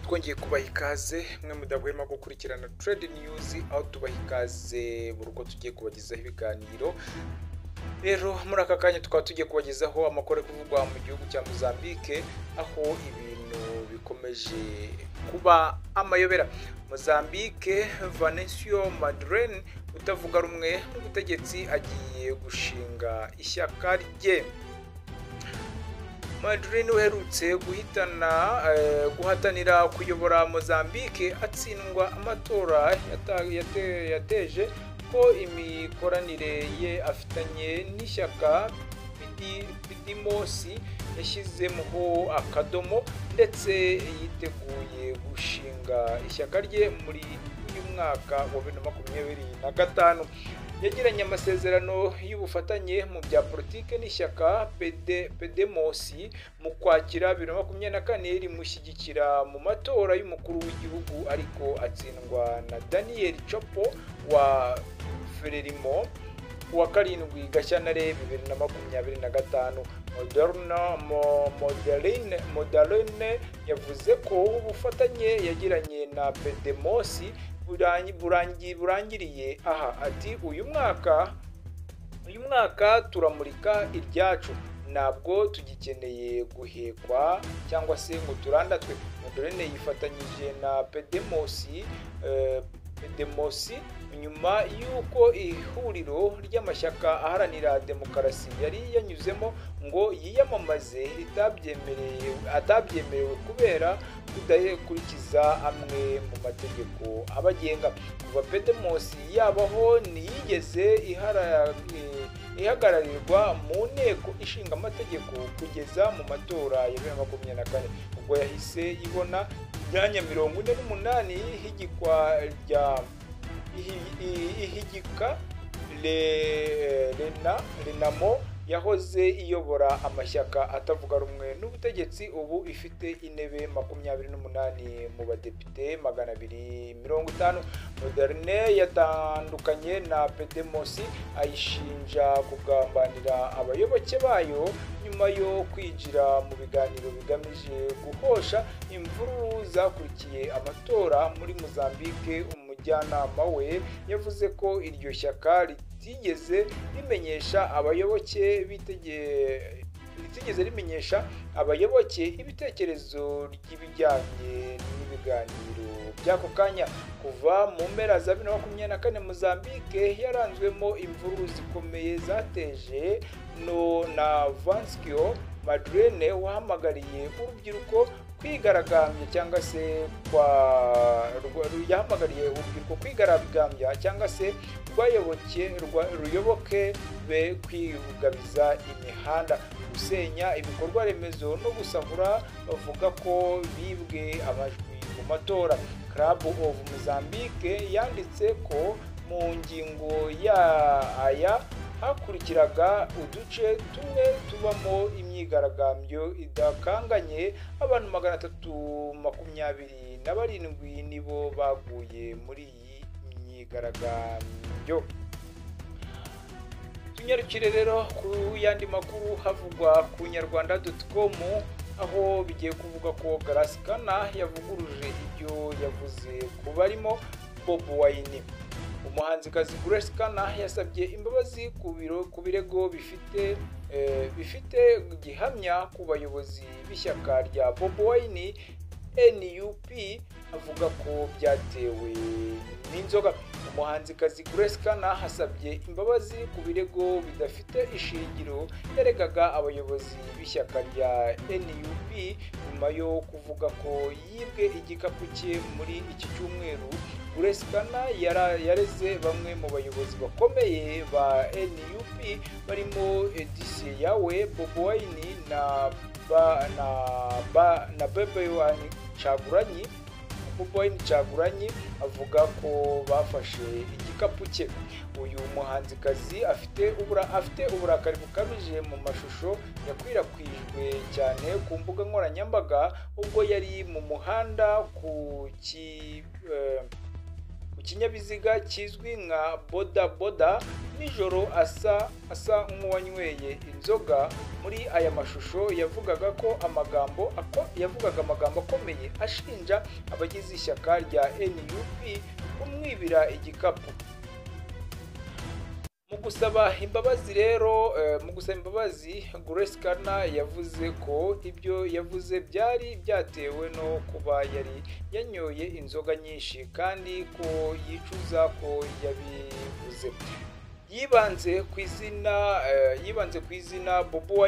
twongeye kubaha ikaze mwe mudahwema gukurikirana Trade News aho tubaha ikaze buri uko tugiye kubagezaho ibiganiro. Rero muri aka kanya tukaba tugiye kubagezaho amakuru kuvugwa mu gihugu cya Mozambique aho ibintu bikomeje kuba amayobera. Mozambique, Venancio Mondlane utavuga rumwe n'ubutegetsi agiye gushinga ishyaka rye. Mondlane uherutse guhatanira kuyobora Mozambique atsindwa amatora yateje ko imikoranire ye afitanye n'ishyaka Podemos yashyizemo akadomo ndetse yiteguye gushinga ishyaka rye muri uyu mwaka wa 2025. Yagiranye amasezerano y'ubufatanye mu bya politike n'ishyaka Podemos mu kwakira 2024 rimushyigikira mu matora y'umukuru w'igihugu ariko atsindwa na Daniel Chapo wa Frelimo wa karindwi Gashyantare 2025. Mondlane yavuze ko ubufatanye yagiranye na Podemos burangiriye aha, ati uyu mwaka turamurika iryacu, ntabwo tugikeneye guhekwa cyangwa se ngo turandatwe. Mondlane yifatanyije na Podemos nyuma y'uko ihuriro ry'amashyaka aharanira demokarasi yari yanyuzemo ngo yiyamamaze atabyemerewe kubera kudakurikiza amwe mu mategeko abagenga. Kuva Podemos yabaho ntiyigeze ihagararirwa mu nteko ishinga amategeko kugeza mu matora ya 2024 ubwo yahise ibona imyanya 48 ihigika Renamo yahoze iyobora amashyaka atavuga rumwe n'ubutegetsi ubu ifite intebe 28 mu badepite 250. Mondlane yatandukanye na Podemos ayishinja kugambanira abayoboke bayo nyuma yo kwinjira mu biganiro bigamije guhosha imvururu zakurikiye amatora muri Mozambique. Umujyanama we yavuze ko iryo shyaka ritigeze rimenyesha abayoboke ibitekerezo ry'ibijyanye n'ibiganiro by'ako kanya. Kuva mu mpera za 2024 Mozambique yaranzwemo imvururu zikomeye zateje na Venancio Mondlane wahamagariye urubyiruko kwigaragambya cyangwa se kwigaragambya cyangwa se ruyoboke be kwigabiza imihanda, gusenya ibikorwa remezo no gusahura. Bavuga ko bibwe amajwi mu matora. Club of Mozambique yanditse ko mu ngingo aya hakurikiraga uduce tumwe tubamo imyigaragambyo idakanganye. Abantu 327 nibo baguye muri iyi myigaragambyo. Tunyarukire rero ku yandi makuru havugwa ku Nyarwanda.com aho bigiye kuvuga ko Grace-Kana yavuguruje ibyo yavuze ku barimo Bob Wine. Umuhanzikazi Grace-Kana yasabye imbabazi ku birego bifite gihamya ku bayobozi b'ishyaka rya Bob Wine NUP avuga ko byatewe n'inzoga. Umuhanzikazi Grace-Kana hasabye imbabazi ku birego bidafite ishingiro yaregaga abayobozi b'ishyaka rya NUP nyuma yo kuvuga ko yibwe igikapu cye muri iki cyumweru. Grace-Kana yareze bamwe mu bayobozi bakomeye ba NUP barimo Edise Yawe, Bob Wine na Bebe Wine Chaguranyi. Bob Wine Chaguranyi avuga ko bafashe igikapu cye. Uyu muhanzikazi afite uburakari bukabije mu mashusho yakwirakwijwe cyane ku mbuga nkoranyambaga ubwo yari mu muhanda ku kinyabiziga kizwi nka boda boda nijoro asa nk'uwanyweye inzoga. Muri aya mashusho yavugaga amagambo akomeye ashinja abagize ishyaka rya NUP kumwibira igikapu. Mu gusaba imbabazi Grace Kana yavuze ko ibyo yavuze byari byatewe no kuba yari yanyoye inzoga nyinshi kandi ko yicuza ko yabivuze. Yibanze ku izina Bobi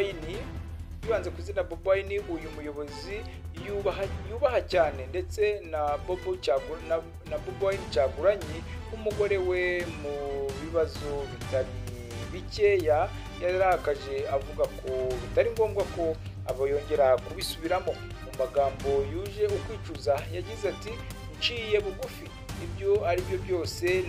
Wine, uyu muyobozi yubaha cyane, ndetse na Bobi Wine Kyagulanyi umugore we mu bibazo bitari bikeya yarakaje avuga ko bitari ngombwa ko abayongera kubisubiramo. Mu magambo yuje ukwicuza yagize ati nciye bugufi, ibyo ari byo byose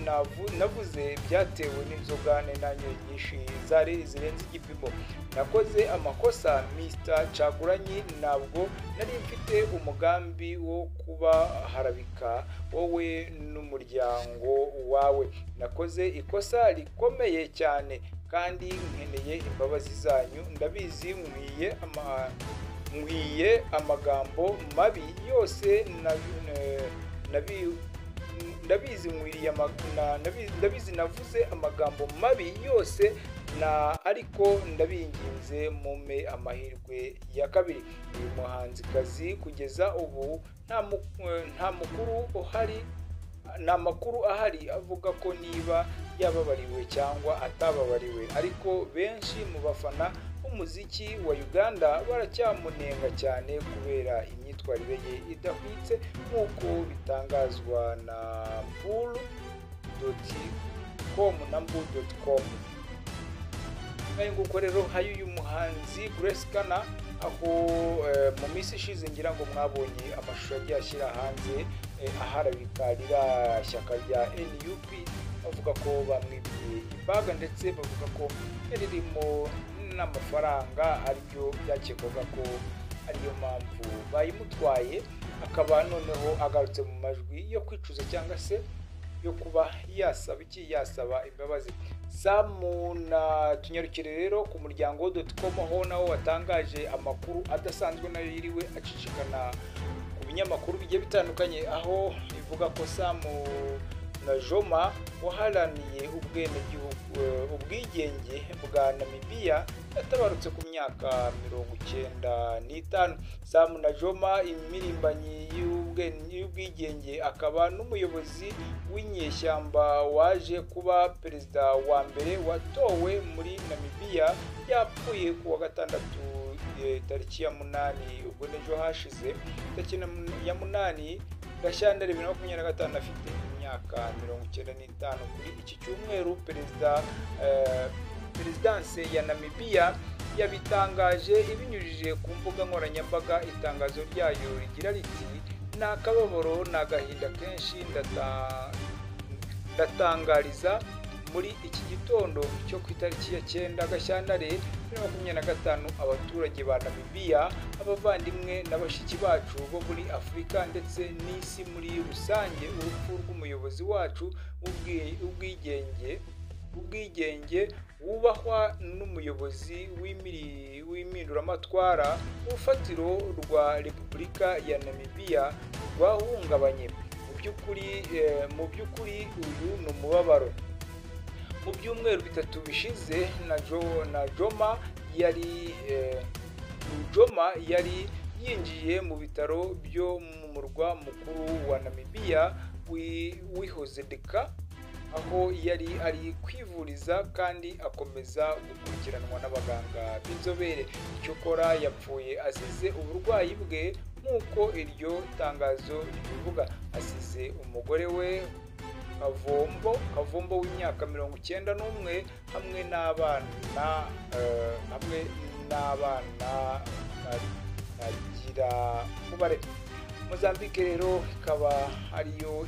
navuze byatewe n'inzoga nanyoye nyinshi zari zirenze igipimo. Nakoze amakosa Mr Kyagulanyi, ntabwo nari mfite umugambi wo kubaharabika wowe n'umuryango wawe. Nakoze ikosa rikomeye cyane kandi nkeneye imbabazi zanyu. Ndabizi nkwiye amagambo mabi yose ndabizi navuze amagambo mabi yose ariko ndabinginze mumpe amahirwe ya kabiri. Uyu muhanzikazi kugeza ubu nta makuru ahari avuga ko niba yababariwe cyangwa atababariwe, ariko benshi mu bafana b'umuziki wa Uganda baracyamunenga cyane kubera imyitwarire ye idahwitse nk'uko bitangazwa na mbu.com. Nguko rero uyu muhanzi Grace Kana, aho mu minsi ishize ngira ngo mwabonye amashusho agiye ashyira hanze aharabika ririya shyaka rya NUP, bavuga ko bamwibye ibaga, ndetse bavuga ko ririmo n'amafaranga aribyo byakekwaga ko ariyo mpamvu bayimutwaye. Akaba noneho agarutse mu majwi yo kwicuza cyangwa se yo kuba yasaba imbabazi. Tunyarukire rero ku muryango.com, aho naho watangaje amakuru adasanzwe nayo yiriwe acicikana ku binyamakuru bigiye bitandukanye, aho bivuga ko Najoma waharaniye ubwigenge bwa Namibia yatabarutse ku myaka 95. Najoma, impirimbanyi y'ubwigenge, akaba n'umuyobozi w'inyeshyamba waje kuba perezida wa mbere watowe muri Namibia, yapfuye ku wa gatandatu tariki ya 8 ubwo n'ejo hashize tariki ya 8 Gashyantare 2025, afite imyaka 95. Kuri iki cyumweru perezidanse ya Namibia yabitangaje ibinyujije ku mbuga nkoranyambaga. Itangazo ryayo rigira riti ni akababaro n'agahinda kenshi ndatangariza muri iki gitondo cyo ku itariki ya 9 Gashyantare 2025 abaturage ba Namibia, abavandimwe n'abashiki bacu bo muri Afurika ndetse n'isi muri rusange, urupfu rw'umuyobozi wacu ubwigenge wubahwa n'umuyobozi w'impinduramatwara, urufatiro rwa Repubulika ya Namibia rwahungabanye. Mu by'ukuri uyu ni umubabaro. Mu byumweru bitatu bishize Najoma yari yinjiye mu bitaro byo mu murwa mukuru wa Namibia w'Ihozedeka, aho yari ari kwivuriza kandi akomeza gukurikiranwa n'abaganga b'inzobere. Icyakora yapfuye azize uburwayi bwe nk'uko iryo tangazo ribivuga. Asize umugore we Kavombo w'imyaka 91 hamwe n'abana agira kubare. Mozambique rero ikaba ariyo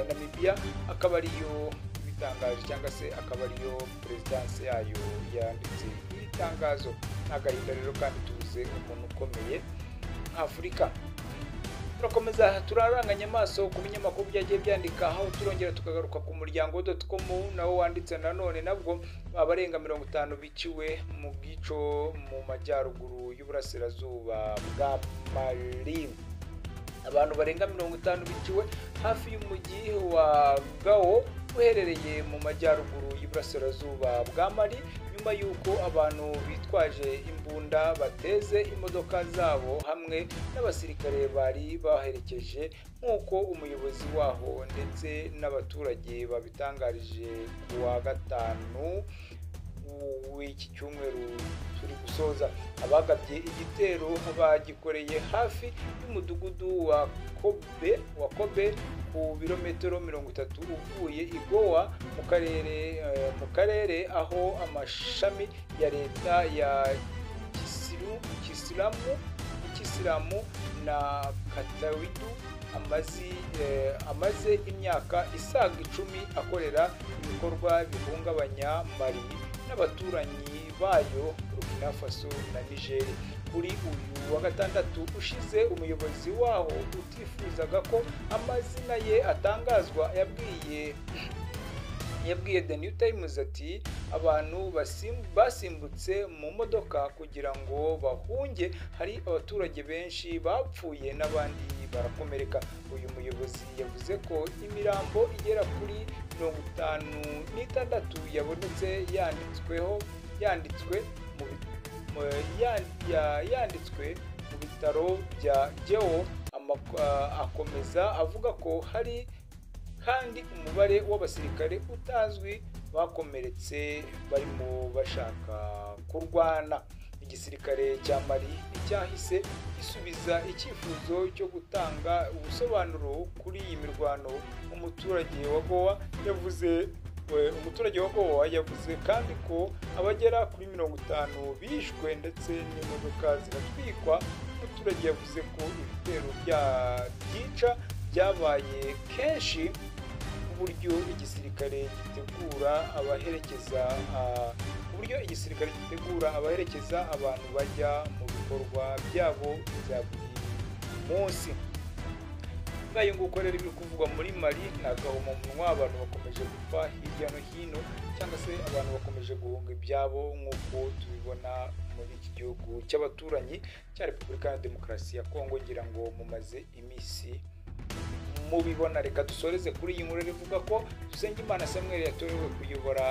Namibia akaba ariyo bitangaje cyangwa se akaba ariyo perezidanse yayo yanditse iri tangazo. N'agahinda rero kandi tuze umuntu ukomeye nk'Afurika. turakomeza turaranganya amaso ku binyamakuru byagiye byandika, aho turongera tukagaruka ku muryango.com nawo wanditse nanone nabwo abarenga 50 biciwe mu bwico mu majyaruguru y'uburasirazuba bwa Mali. Abantu barenga 50 biciwe hafi y'umujyi wa Gao uherereye mu majyaruguru y'uburasirazuba bwa Mali nyuma y'uko abantu bitwaje imbunda bateze imodoka zabo hamwe n'abasirikare bari baherekeje, nk'uko umuyobozi waho ndetse n'abaturage babitangarije ku wa gatanu w'iki cyumweru turi gusoza. Abagabye igitero bagikoreye hafi y'umudugudu wa Kobe ku birometero 30 uvuye i Goa mu karere aho amashami ya leta ya Kisilamu na Katawidu amaze imyaka isaga 10 akorera ibikorwa bihungabanya Mali n'abaturanyi bayo Burkina Faso na Niger. Kuri uyu wa gatandatu ushize, umuyobozi waho utifuzaga ko amazina ye atangazwa yabwiye The New Times ati abantu basimbutse mu modoka kugira ngo bahunge, hari abaturage benshi bapfuye n'abandi barakomereka. Uyu muyobozi yavuze ko imirambo igera kuri 56 yabonetse yanditswe mu bitaro bya Gao. Akomeza avuga ko hari kandi umubare w'abasirikare utazwi bakomeretse barimo bashaka kurwana. Igisirikare cya Mali cyahise gisubiza icyifuzo cyo gutanga ubusobanuro kuri iyi mirwano. Umuturage wa Goa yavuze kandi ko abagera kuri 50 bishwe ndetse n'imodoka ziratwikwa. Umuturage yavuze ko ibitero byica byabaye kenshi ku buryo igisirikare gitegura abaherekeza abantu bajya mu bikorwa byabo bya buri munsi. Ngayo nguko rero ibiri kuvugwa muri Mali n'agahomamunwa, abantu bakomeje gupfa hirya no hino, cyangwa se abantu bakomeje guhunga ibyabo nk'uko tubibona muri iki gihugu cy'abaturanyi cya Repubulika ya Demokarasi ya Kongo. Ngira ngo mumaze iminsi mubibona. Reka dusoreze kuri iyi nkuru ivuga ko Dusengimana Samuel yatorewe kuyobora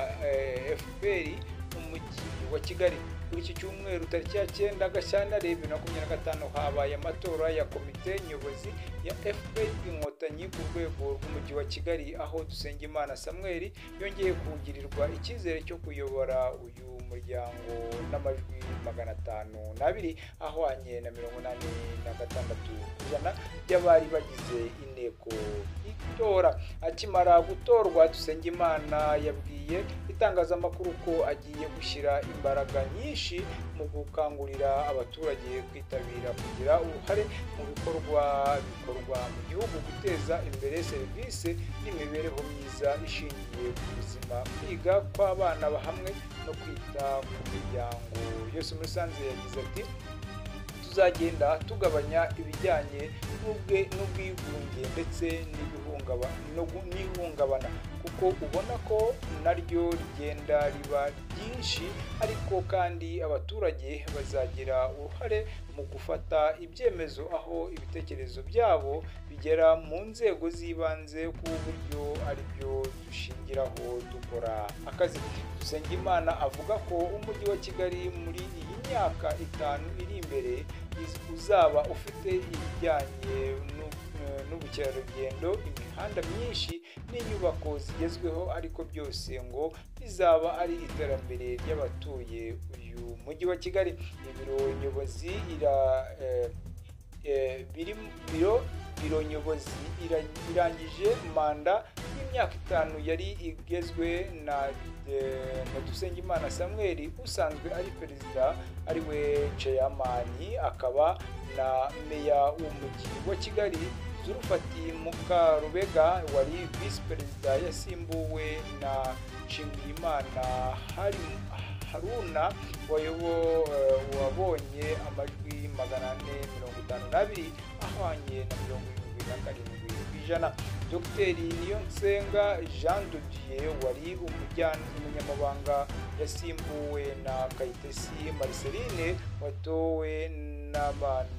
FPR mu mujyi wa Kigali. Kuri iki cyumweru tariki ya 9 Gashyantare 2025 habaye amatora ya komite nyobozi ya FPR Inkotanyi ku rwego rw'umujyi wa Kigali, aho Dusengimana Samuel yongeye kugirirwa icyizere cyo kuyobora uyu muryango n'amajwi 502 ahwanye na 86% by'abari bagize inteko itora. Akimara gutorwa, Dusengimana yabwiye itangazamakuru ko agiye gushyira imbaraga nyinshi mu gukangurira abaturage kwitabira kugira uruhare mu bikorwa mu gihugu, guteza imbere serivisi n'imibereho myiza ishingiye ku buzima, kwiga kw'abana hamwe no kwita ku miryango yose muri rusange. Yagize ati tuzagenda tugabanya ibijyanye n'ubwigunge ndetse n'ihungabana kuko ubona ko naryo rigenda riba ryinshi, ariko kandi abaturage bazagira uruhare mu gufata ibyemezo, aho ibitekerezo byabo bigera mu nzego z'ibanze ku buryo aribyo dushingiraho dukora akazi. Dusengimana avuga ko umujyi wa Kigali muri iyi myaka 5 iri imbere uzaba ufite ibijyanye n'ubukerarugendo, imihanda myinshi n'inyubako zigezweho, ariko byose ngo bizaba ari iterambere ry'abatuye uyu mujyi wa Kigali. Ibiro nyobozi irangije manda y'imyaka 5 yari igezwe na Dusengimana Samuel usanzwe ari perezida, ari we chairman, akaba na meya w'umujyi wa Kigali. Zulfati Mukarubega wari vice perezida yasimbuwe na Nshimiyimana Haruna wabonye amajwi 452, ahwanye na 77%. Dr Niyonsenga Jean de Dieu wari umunyamabanga yasimbuwe na Kayitesi Marceline watowe n'abantu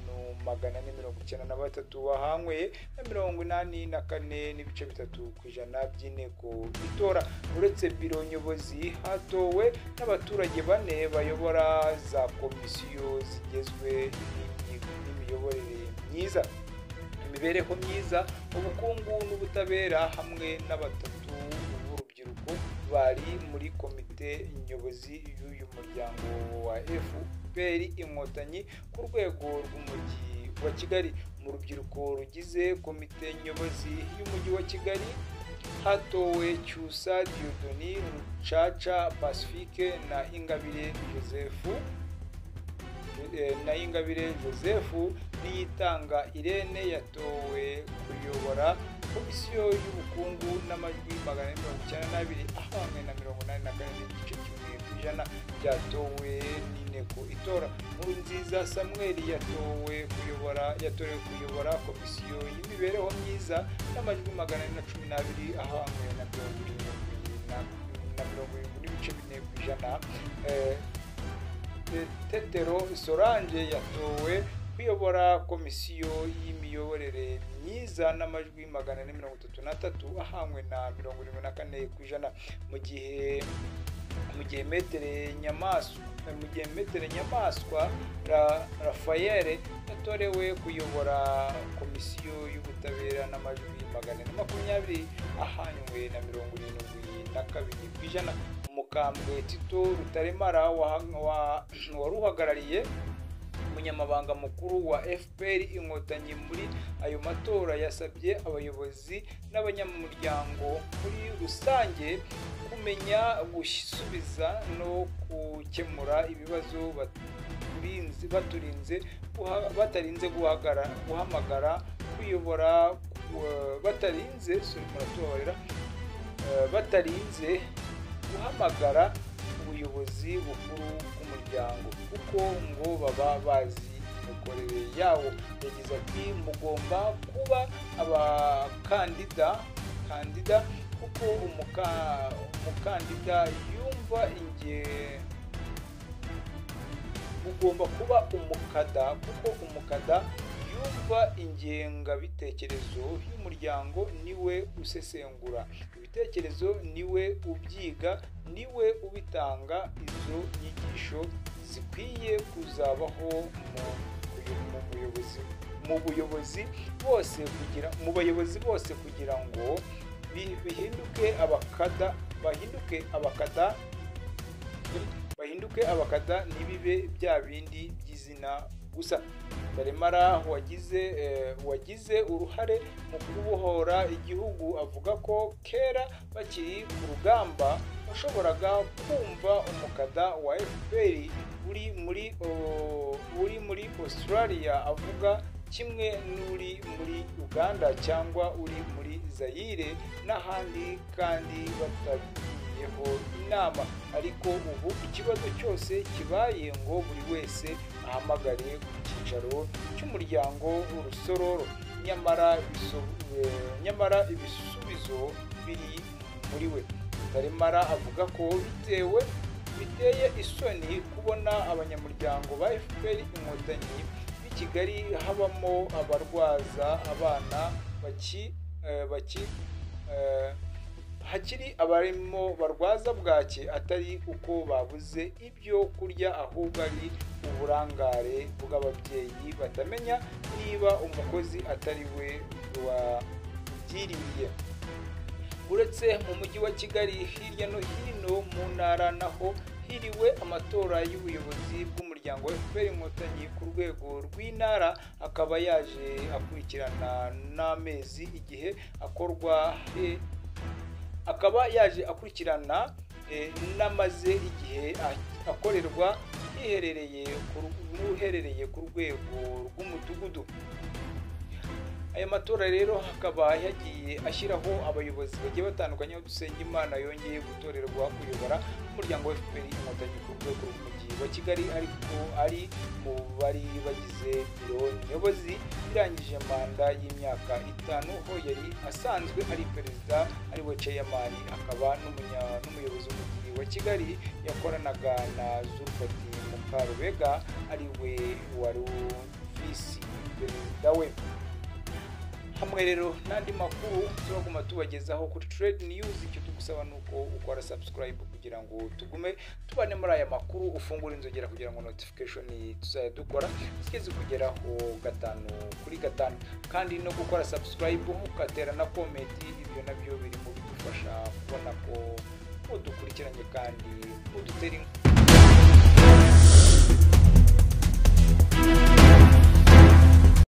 493 wahanywe na 84.3% by'inteko itora. Uretse biro nyobozi hatowe n'abaturage 4 bayobora za komisiyo zigezwe n'imiyoborere myiza, imibereho myiza, ubukungu n'ubutabera hamwe n'abatatu b'urubyiruko bari muri komite nyobozi y'uyu muryango wa FPR Inkotanyi ku rwego rw'umujyi wa Kigali. Mu rubyiruko rugize komite nyobozi y'umujyi wa Kigali hatowe Cyusa Dieudonné, Rucaca Pacifique na Ingabire Joseph Niyitanga Irene yatowe kuyobora komisiyo y'ubukungu n'amajwi 492 ahwanye na 84.1% byatowe n'inteko itora. Nkurunziza Samuel yatorewe kuyobora komisiyo y'imibereho myiza n'amajwi 412 ahwanye na 70.4%. Tetero Solange yatowe kuyobora komisiyo y'imiyoborere myiza n'amajwi 433 ahangwe na 74%. mu gihe Metere Nyamaswa Raphael yatorewe kuyobora komisiyo y'ubutabera n'amajwi 420 ahanywe na 72%. Umukambwe Tito Rutaremara waruhagarariye umunyamabanga mukuru wa FPR Inkotanyi muri ayo matora yasabye abayobozi n'abanyamuryango muri rusange kumenya gusubiza no gukemura ibibazo batarinze guhamagara kuyobora batarinze guhamagara ubuyobozi bukuru bw'umuryango kuko ngo baba bazi imikorere yawo. Yagize ati mugomba kuba abakandida kuko umukandida yumva yumva ingengabitekerezo y'umuryango, niwe usesengura ibitekerezo, niwe ubyiga, niwe ubitanga. Izo nyigisho zikwiye kuzabaho mu bayobozi bose kugira ngo bahinduke abakada ntibibe bya bindi by'izina gusa. Rutaremara wagize uruhare mu kubohora igihugu avuga ko kera bakiri ku rugamba washoboraga kumva umukada wa FPR uri muri Australia avuga kimwe n'uri muri Uganda cyangwa uri muri Zaire n'ahandi kandi batagiyeho inama. Ariko ubu ikibazo cyose kibaye ngo buri wese ahamagare ku cyicaro cy'umuryango urusororo, nyamara ibisubizo biri muri we. Rutaremara avuga ko biteye isoni kubona abanyamuryango ba FPR Inkotanyi b'i Kigali habamo abarwaza abana hakiri abarimo barwaza bwake atari uko babuze ibyo kurya ahubwo ari uburangare bw'ababyeyi batamenya niba umukozi atari we wabyiriye. Uretse mu mujyi wa Kigali, hirya no hino mu ntara naho hiriwe amatora y'ubuyobozi bw'umuryango wa FPR Inkotanyi ku rwego rw'intara, akaba yaje akurikirana n'amezi igihe n'amaze igihe akorerwa uherereye ku rwego rw'umudugudu. aya matora rero akaba yagiye ashyiraho abayobozi bagiye batandukanye, aho Dusengimana yongeye gutorerwa kuyobora umuryango wa FPR Inkotanyi ku rwego rw'umujyi wa Kigali, ariko ari mu bari bagize biro nyobozi irangije manda y'imyaka 5, aho yari asanzwe ari perezida ari we chairman, akaba n'umuyobozi w'umujyi wa Kigali yakoranaga na Zulfati Mukarubega ari we wari visi perezida we. Hamwe rero n'andi makuru turaguma tubagezaho kuri Trade News. Icyo tugusaba nuko ukora subscribe kugira ngo tugume tubane muri aya makuru, ufungura inzogera kugira ngo notification tuzajya dukora zigeze kugeraho 5 kandi no gukora subscribe ukatera na comment, ibyo nabyo biri mu bidufasha kubona ko udukurikiranye kandi udutera